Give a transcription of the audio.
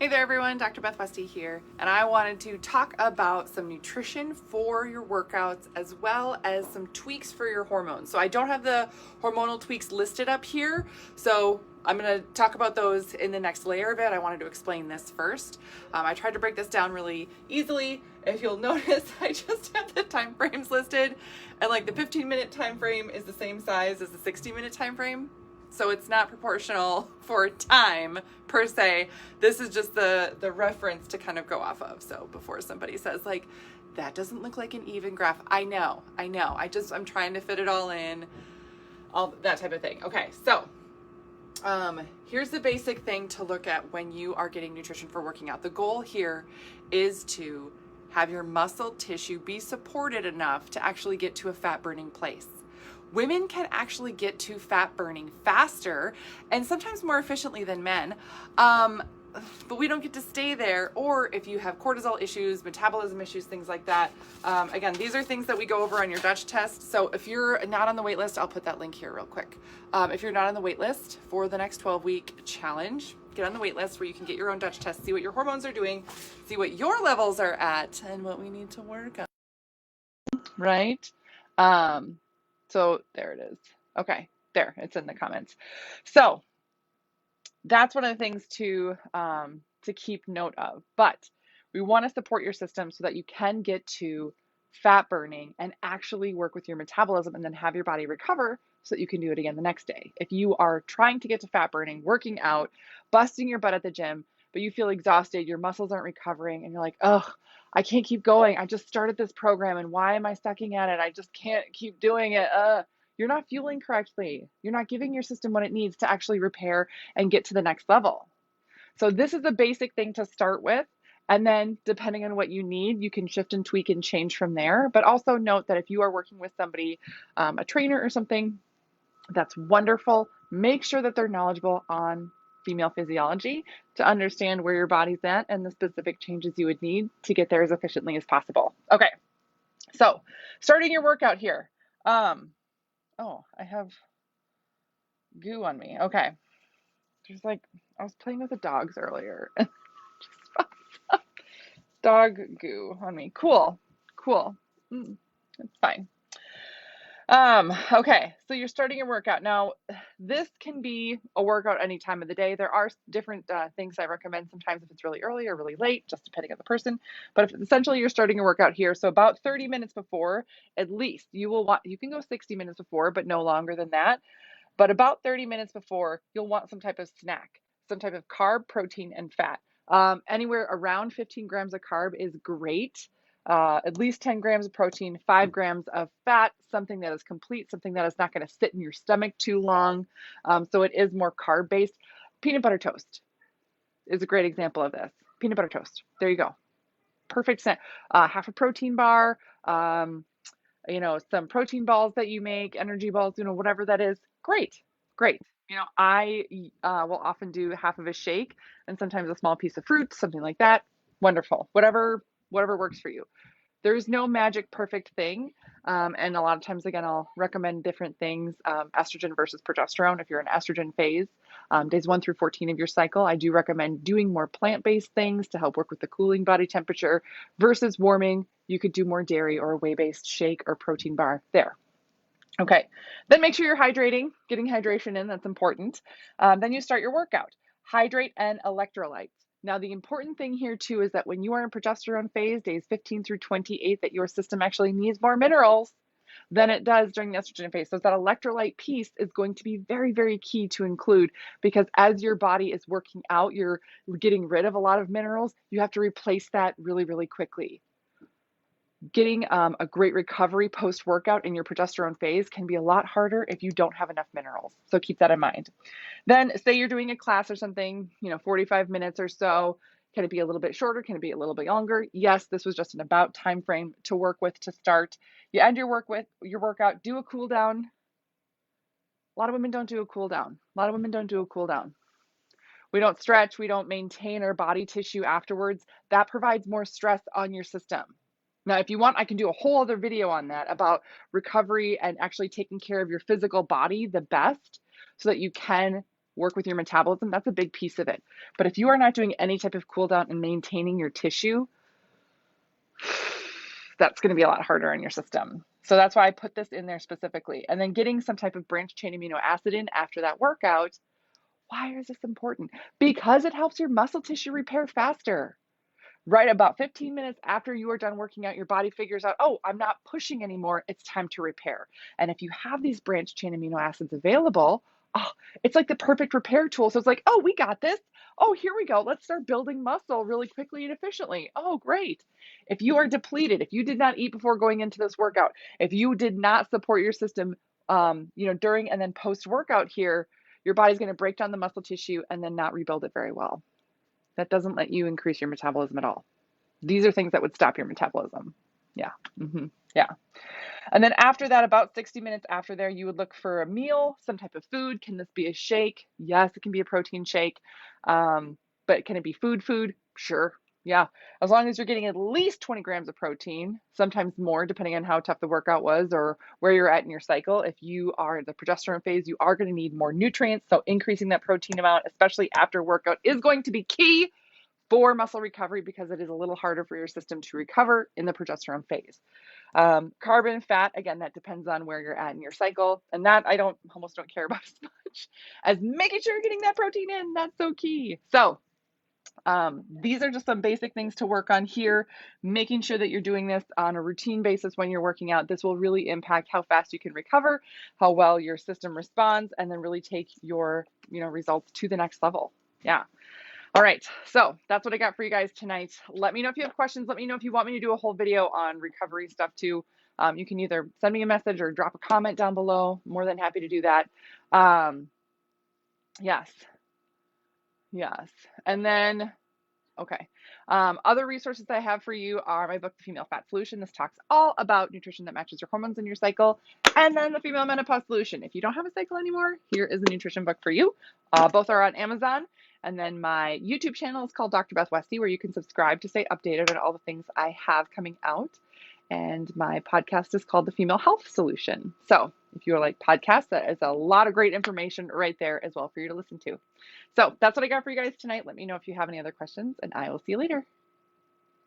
Hey there everyone, Dr. Beth Westie here, and I wanted to talk about some nutrition for your workouts as well as some tweaks for your hormones. So I don't have the hormonal tweaks listed up here, so I'm going to talk about those in the next layer of it. I wanted to explain this first. I tried to break this down really easily. If you'll notice, I just have the time frames listed, and like the 15-minute time frame is the same size as the 60-minute time frame. So it's not proportional for time per se. This is just the reference to kind of go off of. So before somebody says like, that doesn't look like an even graph. I know. I'm trying to fit it all in, all that type of thing. Okay. So, here's the basic thing to look at when you are getting nutrition for working out. The goal here is to have your muscle tissue be supported enough to actually get to a fat burning place. Women can actually get to fat burning faster and sometimes more efficiently than men, but we don't get to stay there. Or if you have cortisol issues, metabolism issues, things like that. Again, these are things that we go over on your Dutch test. So if you're not on the wait list, I'll put that link here real quick. If you're not on the wait list for the next 12-week challenge, get on the wait list where you can get your own Dutch test, see what your hormones are doing, see what your levels are at, and what we need to work on. Right? So there it is. Okay, there, it's in the comments. So that's one of the things to keep note of. But we want to support your system so that you can get to fat burning and actually work with your metabolism and then have your body recover so that you can do it again the next day. If you are trying to get to fat burning, working out, busting your butt at the gym, but you feel exhausted, your muscles aren't recovering, and you're like, oh, I can't keep going. I just started this program and why am I sucking at it? I just can't keep doing it. You're not fueling correctly. You're not giving your system what it needs to actually repair and get to the next level. So this is a basic thing to start with. And then depending on what you need, you can shift and tweak and change from there. But also note that if you are working with somebody, a trainer or something, that's wonderful. Make sure that they're knowledgeable on female physiology to understand where your body's at and the specific changes you would need to get there as efficiently as possible. Okay, so starting your workout here. Oh, I have goo on me. Okay. There's like, I was playing with the dogs earlier and just dog goo on me. Cool. It's fine. Okay, so you're starting your workout. Now, this can be a workout any time of the day. There are different things I recommend sometimes if it's really early or really late, just depending on the person. But if essentially you're starting your workout here, so about 30 minutes before, at least, you can go 60 minutes before, but no longer than that. But about 30 minutes before, you'll want some type of snack, some type of carb, protein, and fat. Anywhere around 15 grams of carb is great. At least 10 grams of protein, 5 grams of fat, something that is complete, something that is not going to sit in your stomach too long. So it is more carb based. Peanut butter toast is a great example of this. Peanut butter toast. There you go. Perfect snack. Half a protein bar, some protein balls that you make, energy balls, whatever that is. Great. I will often do half of a shake and sometimes a small piece of fruit, something like that. Wonderful. Whatever works for you. There's no magic perfect thing. And a lot of times, again, I'll recommend different things, estrogen versus progesterone. If you're in estrogen phase, days 1 through 14 of your cycle, I do recommend doing more plant-based things to help work with the cooling body temperature versus warming. You could do more dairy or a whey-based shake or protein bar there. Okay, then make sure you're hydrating, getting hydration in, that's important. Then you start your workout. Hydrate and electrolytes. Now, the important thing here too is that when you are in progesterone phase, days 15 through 28, that your system actually needs more minerals than it does during the estrogen phase. So that electrolyte piece is going to be very, very key to include because as your body is working out, you're getting rid of a lot of minerals. You have to replace that really, really quickly. Getting a great recovery post-workout in your progesterone phase can be a lot harder if you don't have enough minerals. So keep that in mind. Then say you're doing a class or something, 45 minutes or so. Can it be a little bit shorter? Can it be a little bit longer? Yes, this was just an about time frame to work with to start. You end your workout, do a cool down. A lot of women don't do a cool down. We don't stretch, we don't maintain our body tissue afterwards. That provides more stress on your system. Now, if you want, I can do a whole other video on that about recovery and actually taking care of your physical body the best so that you can work with your metabolism, that's a big piece of it. But if you are not doing any type of cool down and maintaining your tissue, that's going to be a lot harder on your system. So that's why I put this in there specifically. And then getting some type of branched chain amino acid in after that workout. Why is this important? Because it helps your muscle tissue repair faster. Right about 15 minutes after you are done working out, your body figures out, oh, I'm not pushing anymore. It's time to repair. And if you have these branched chain amino acids available, oh, it's like the perfect repair tool. So it's like, oh, we got this. Oh, here we go. Let's start building muscle really quickly and efficiently. Oh, great. If you are depleted, if you did not eat before going into this workout, if you did not support your system, during and then post workout here, your body's going to break down the muscle tissue and then not rebuild it very well. That doesn't let you increase your metabolism at all. These are things that would stop your metabolism. Yeah. Yeah. And then after that, about 60 minutes after there, you would look for a meal, some type of food. Can this be a shake? Yes, it can be a protein shake. But can it be food? Sure. Yeah. As long as you're getting at least 20 grams of protein, sometimes more, depending on how tough the workout was or where you're at in your cycle. If you are in the progesterone phase, you are going to need more nutrients. So increasing that protein amount, especially after workout, is going to be key for muscle recovery because it is a little harder for your system to recover in the progesterone phase. Carb and fat, again, that depends on where you're at in your cycle. And that I almost don't care about as much as making sure you're getting that protein in. That's so key. So these are just some basic things to work on here, making sure that you're doing this on a routine basis when you're working out. This will really impact how fast you can recover, how well your system responds, and then really take your, results to the next level. Yeah. All right, so that's what I got for you guys tonight. Let me know if you have questions. Let me know if you want me to do a whole video on recovery stuff too. You can either send me a message or drop a comment down below. More than happy to do that. Yes. And then, okay. Other resources I have for you are my book, The Female Fat Solution. This talks all about nutrition that matches your hormones in your cycle. And then The Female Menopause Solution. If you don't have a cycle anymore, here is a nutrition book for you. Both are on Amazon. And then my YouTube channel is called Dr. Beth Westie, where you can subscribe to stay updated on all the things I have coming out. And my podcast is called The Female Health Solution. So if you like podcasts, that is a lot of great information right there as well for you to listen to. So that's what I got for you guys tonight. Let me know if you have any other questions, and I will see you later.